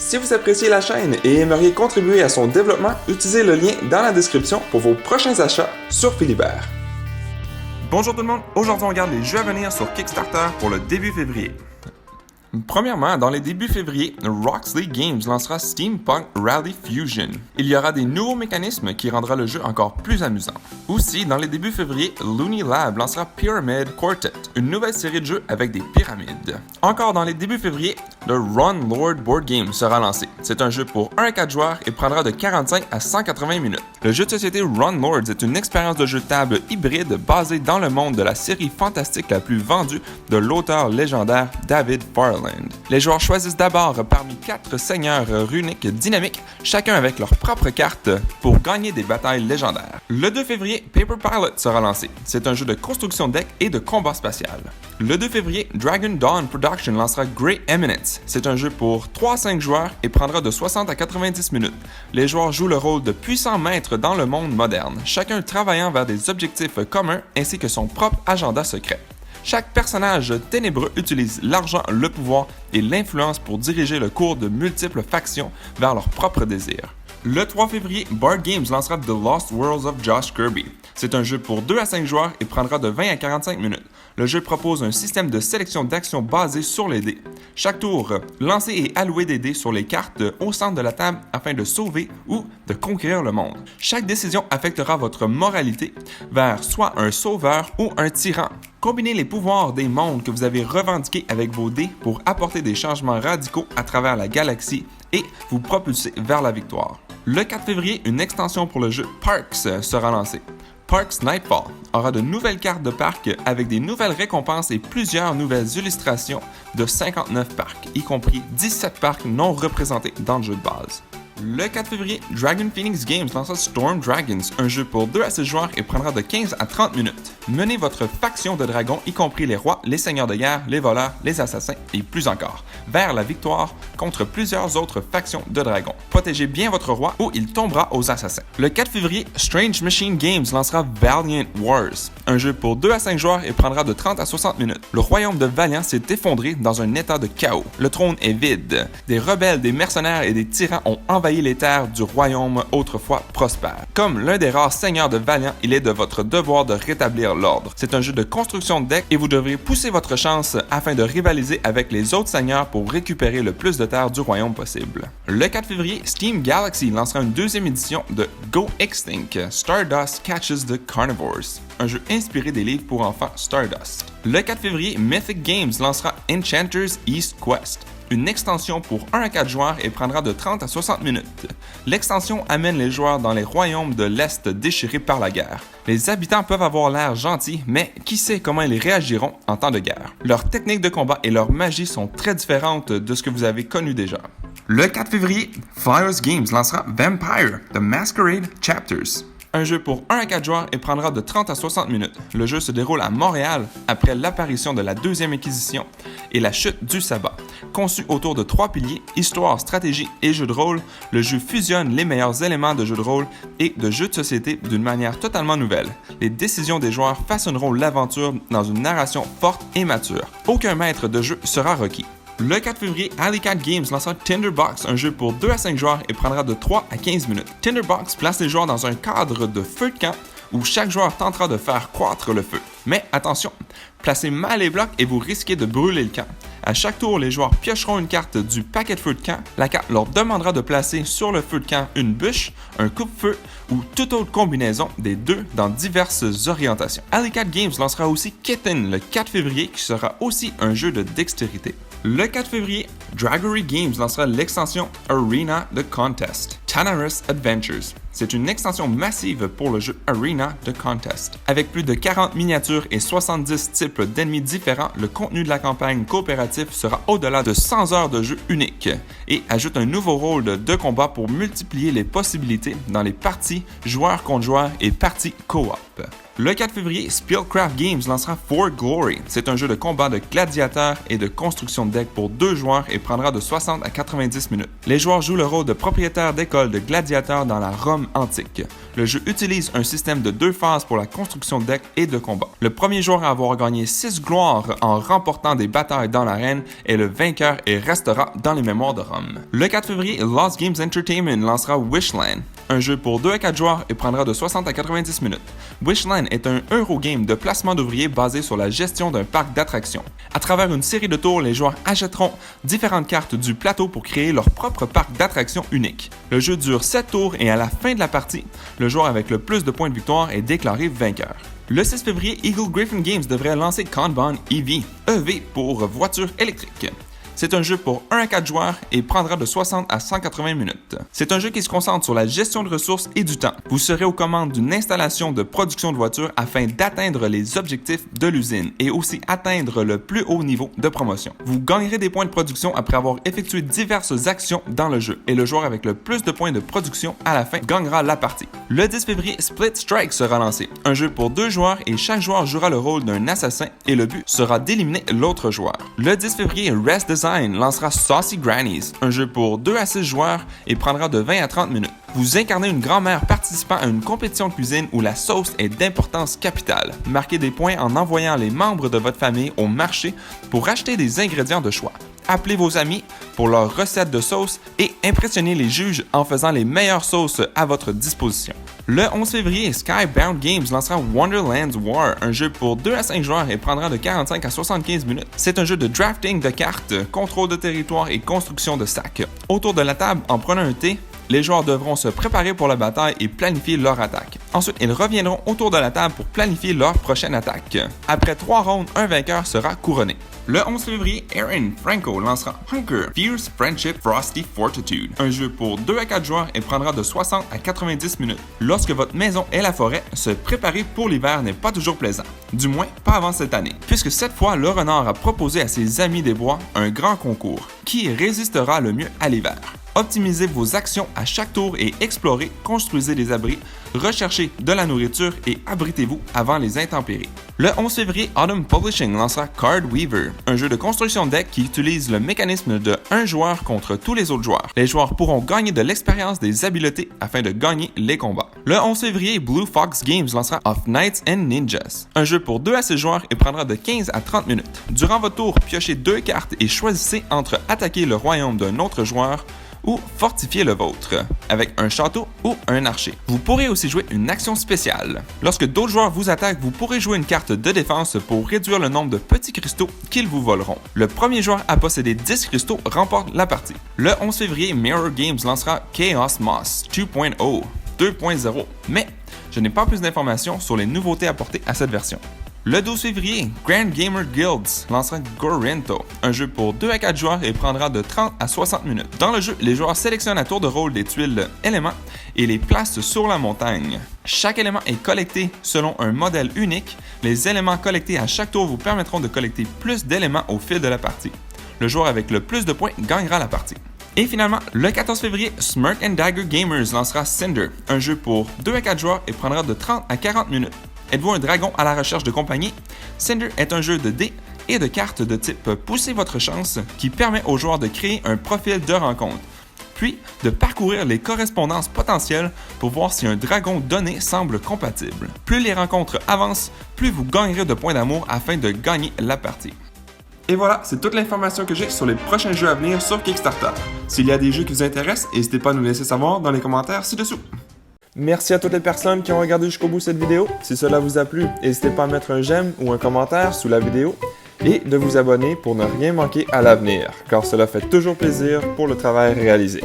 Si vous appréciez la chaîne et aimeriez contribuer à son développement, utilisez le lien dans la description pour vos prochains achats sur Philibert. Bonjour tout le monde, aujourd'hui on regarde les jeux à venir sur Kickstarter pour le début février. Premièrement, dans les débuts février, Roxley Games lancera Steampunk Rally Fusion. Il y aura des nouveaux mécanismes qui rendra le jeu encore plus amusant. Aussi, dans les débuts février, Looney Lab lancera Pyramid Quartet, une nouvelle série de jeux avec des pyramides. Encore dans les débuts février, le Run Lord Board Game sera lancé. C'est un jeu pour 1 à 4 joueurs et prendra de 45 à 180 minutes. Le jeu de société Run Lords est une expérience de jeu de table hybride basée dans le monde de la série fantastique la plus vendue de l'auteur légendaire David Farland. Les joueurs choisissent d'abord parmi 4 seigneurs runiques dynamiques, chacun avec leur propre carte, pour gagner des batailles légendaires. Le 2 février, Paper Pilot sera lancé. C'est un jeu de construction de deck et de combat spatial. Le 2 février, Dragon Dawn Production lancera Grey Eminence. C'est un jeu pour 3 à 5 joueurs et prendra de 60 à 90 minutes. Les joueurs jouent le rôle de puissants maîtres dans le monde moderne, chacun travaillant vers des objectifs communs ainsi que son propre agenda secret. Chaque personnage ténébreux utilise l'argent, le pouvoir et l'influence pour diriger le cours de multiples factions vers leurs propres désirs. Le 3 février, Board Games lancera The Lost Worlds of Josh Kirby. C'est un jeu pour 2 à 5 joueurs et prendra de 20 à 45 minutes. Le jeu propose un système de sélection d'actions basé sur les dés. Chaque tour, lancez et allouez des dés sur les cartes au centre de la table afin de sauver ou de conquérir le monde. Chaque décision affectera votre moralité vers soit un sauveur ou un tyran. Combinez les pouvoirs des mondes que vous avez revendiqués avec vos dés pour apporter des changements radicaux à travers la galaxie et vous propulser vers la victoire. Le 4 février, une extension pour le jeu Parks sera lancée. Parks Nightfall aura de nouvelles cartes de parcs avec des nouvelles récompenses et plusieurs nouvelles illustrations de 59 parcs, y compris 17 parcs non représentés dans le jeu de base. Le 4 février, Dragon Phoenix Games lancera Storm Dragons, un jeu pour 2 à 6 joueurs et prendra de 15 à 30 minutes. Menez votre faction de dragons, y compris les rois, les seigneurs de guerre, les voleurs, les assassins et plus encore, vers la victoire contre plusieurs autres factions de dragons. Protégez bien votre roi ou il tombera aux assassins. Le 4 février, Strange Machine Games lancera Valiant Wars, un jeu pour 2 à 5 joueurs et prendra de 30 à 60 minutes. Le royaume de Valiant s'est effondré dans un état de chaos. Le trône est vide. Des rebelles, des mercenaires et des tyrans ont envahi les terres du royaume autrefois prospère. Comme l'un des rares seigneurs de Valiant, il est de votre devoir de rétablir l'ordre. C'est un jeu de construction de deck et vous devrez pousser votre chance afin de rivaliser avec les autres seigneurs pour récupérer le plus de terres du royaume possible. Le 4 février, Steam Galaxy lancera une deuxième édition de Go Extinct, Stardust Catches the Carnivores, un jeu inspiré des livres pour enfants Stardust. Le 4 février, Mythic Games lancera Enchanter's East Quest, une extension pour 1 à 4 joueurs et prendra de 30 à 60 minutes. L'extension amène les joueurs dans les royaumes de l'Est déchirés par la guerre. Les habitants peuvent avoir l'air gentils, mais qui sait comment ils réagiront en temps de guerre. Leurs techniques de combat et leur magie sont très différentes de ce que vous avez connu déjà. Le 4 février, Flyers Games lancera Vampire: The Masquerade Chapters. Un jeu pour 1 à 4 joueurs et prendra de 30 à 60 minutes. Le jeu se déroule à Montréal après l'apparition de la Deuxième Inquisition et la chute du sabbat. Conçu autour de 3 piliers, histoire, stratégie et jeu de rôle, le jeu fusionne les meilleurs éléments de jeu de rôle et de jeu de société d'une manière totalement nouvelle. Les décisions des joueurs façonneront l'aventure dans une narration forte et mature. Aucun maître de jeu sera requis. Le 4 février, Alley Cat Games lancera Tinderbox, un jeu pour 2 à 5 joueurs et prendra de 3 à 15 minutes. Tinderbox place les joueurs dans un cadre de feu de camp où chaque joueur tentera de faire croître le feu. Mais attention, placez mal les blocs et vous risquez de brûler le camp. À chaque tour, les joueurs piocheront une carte du paquet de feu de camp. La carte leur demandera de placer sur le feu de camp une bûche, un coupe-feu ou toute autre combinaison des deux dans diverses orientations. Alley Cat Games lancera aussi Kitten le 4 février qui sera aussi un jeu de dextérité. Le 4 février, Dragory Games lancera l'extension Arena The Contest, Tanarus Adventures. C'est une extension massive pour le jeu Arena The Contest. Avec plus de 40 miniatures et 70 types d'ennemis différents, le contenu de la campagne coopérative sera au-delà de 100 heures de jeu unique et ajoute un nouveau rôle de combat pour multiplier les possibilités dans les parties joueur contre joueur et parties co-op. Le 4 février, Spellcraft Games lancera For Glory. C'est un jeu de combat de gladiateurs et de construction de deck pour 2 joueurs et et prendra de 60 à 90 minutes. Les joueurs jouent le rôle de propriétaires d'écoles de gladiateurs dans la Rome antique. Le jeu utilise un système de 2 phases pour la construction de decks et de combat. Le premier joueur à avoir gagné 6 gloires en remportant des batailles dans l'arène est le vainqueur et restera dans les mémoires de Rome. Le 4 février, Lost Games Entertainment lancera Wishland, un jeu pour 2 à 4 joueurs et prendra de 60 à 90 minutes. Wishland est un Eurogame de placement d'ouvriers basé sur la gestion d'un parc d'attractions. À travers une série de tours, les joueurs achèteront différentes cartes du plateau pour créer leur propre parc d'attractions unique. Le jeu dure 7 tours et à la fin de la partie, le joueur avec le plus de points de victoire est déclaré vainqueur. Le 6 février, Eagle Gryphon Games devrait lancer Kanban EV, EV pour voiture électrique. C'est un jeu pour 1 à 4 joueurs et prendra de 60 à 180 minutes. C'est un jeu qui se concentre sur la gestion de ressources et du temps. Vous serez aux commandes d'une installation de production de voitures afin d'atteindre les objectifs de l'usine et aussi atteindre le plus haut niveau de promotion. Vous gagnerez des points de production après avoir effectué diverses actions dans le jeu et le joueur avec le plus de points de production à la fin gagnera la partie. Le 10 février, Split Strike sera lancé. Un jeu pour 2 joueurs et chaque joueur jouera le rôle d'un assassin et le but sera d'éliminer l'autre joueur. Le 10 février, Rest Design lancera Saucy Grannies, un jeu pour 2 à 6 joueurs et prendra de 20 à 30 minutes. Vous incarnez une grand-mère participant à une compétition de cuisine où la sauce est d'importance capitale. Marquez des points en envoyant les membres de votre famille au marché pour acheter des ingrédients de choix. Appelez vos amis pour leurs recettes de sauce et impressionnez les juges en faisant les meilleures sauces à votre disposition. Le 11 février, Skybound Games lancera Wonderland's War, un jeu pour 2 à 5 joueurs et prendra de 45 à 75 minutes. C'est un jeu de drafting de cartes, contrôle de territoire et construction de sacs. Autour de la table, en prenant un thé, les joueurs devront se préparer pour la bataille et planifier leur attaque. Ensuite, ils reviendront autour de la table pour planifier leur prochaine attaque. Après 3 rounds, un vainqueur sera couronné. Le 11 février, Aaron Franco lancera Hunker Fierce Friendship Frosty Fortitude, un jeu pour 2 à 4 joueurs et prendra de 60 à 90 minutes. Lorsque votre maison est la forêt, se préparer pour l'hiver n'est pas toujours plaisant. Du moins, pas avant cette année, puisque cette fois, le renard a proposé à ses amis des bois un grand concours. Qui résistera le mieux à l'hiver? Optimisez vos actions à chaque tour et explorez, construisez des abris, recherchez de la nourriture et abritez-vous avant les intempéries. Le 11 février, Autumn Publishing lancera Card Weaver, un jeu de construction de deck qui utilise le mécanisme de un joueur contre tous les autres joueurs. Les joueurs pourront gagner de l'expérience des habiletés afin de gagner les combats. Le 11 février, Blue Fox Games lancera Of Knights and Ninjas, un jeu pour 2 à 6 joueurs et prendra de 15 à 30 minutes. Durant votre tour, piochez 2 cartes et choisissez entre attaquer le royaume d'un autre joueur ou fortifier le vôtre, avec un château ou un archer. Vous pourrez aussi jouer une action spéciale. Lorsque d'autres joueurs vous attaquent, vous pourrez jouer une carte de défense pour réduire le nombre de petits cristaux qu'ils vous voleront. Le premier joueur à posséder 10 cristaux remporte la partie. Le 11 février, Mirror Games lancera Chaos Moss 2.0, mais je n'ai pas plus d'informations sur les nouveautés apportées à cette version. Le 12 février, Grand Gamer Guilds lancera Gorento, un jeu pour 2 à 4 joueurs et prendra de 30 à 60 minutes. Dans le jeu, les joueurs sélectionnent à tour de rôle des tuiles éléments et les placent sur la montagne. Chaque élément est collecté selon un modèle unique. Les éléments collectés à chaque tour vous permettront de collecter plus d'éléments au fil de la partie. Le joueur avec le plus de points gagnera la partie. Et finalement, le 14 février, Smirk & Dagger Gamers lancera Cinder, un jeu pour 2 à 4 joueurs et prendra de 30 à 40 minutes. Êtes-vous un dragon à la recherche de compagnie? Cinder est un jeu de dés et de cartes de type Poussez votre chance qui permet aux joueurs de créer un profil de rencontre, puis de parcourir les correspondances potentielles pour voir si un dragon donné semble compatible. Plus les rencontres avancent, plus vous gagnerez de points d'amour afin de gagner la partie. Et voilà, c'est toute l'information que j'ai sur les prochains jeux à venir sur Kickstarter. S'il y a des jeux qui vous intéressent, n'hésitez pas à nous laisser savoir dans les commentaires ci-dessous. Merci à toutes les personnes qui ont regardé jusqu'au bout cette vidéo. Si cela vous a plu, n'hésitez pas à mettre un j'aime ou un commentaire sous la vidéo et de vous abonner pour ne rien manquer à l'avenir, car cela fait toujours plaisir pour le travail réalisé.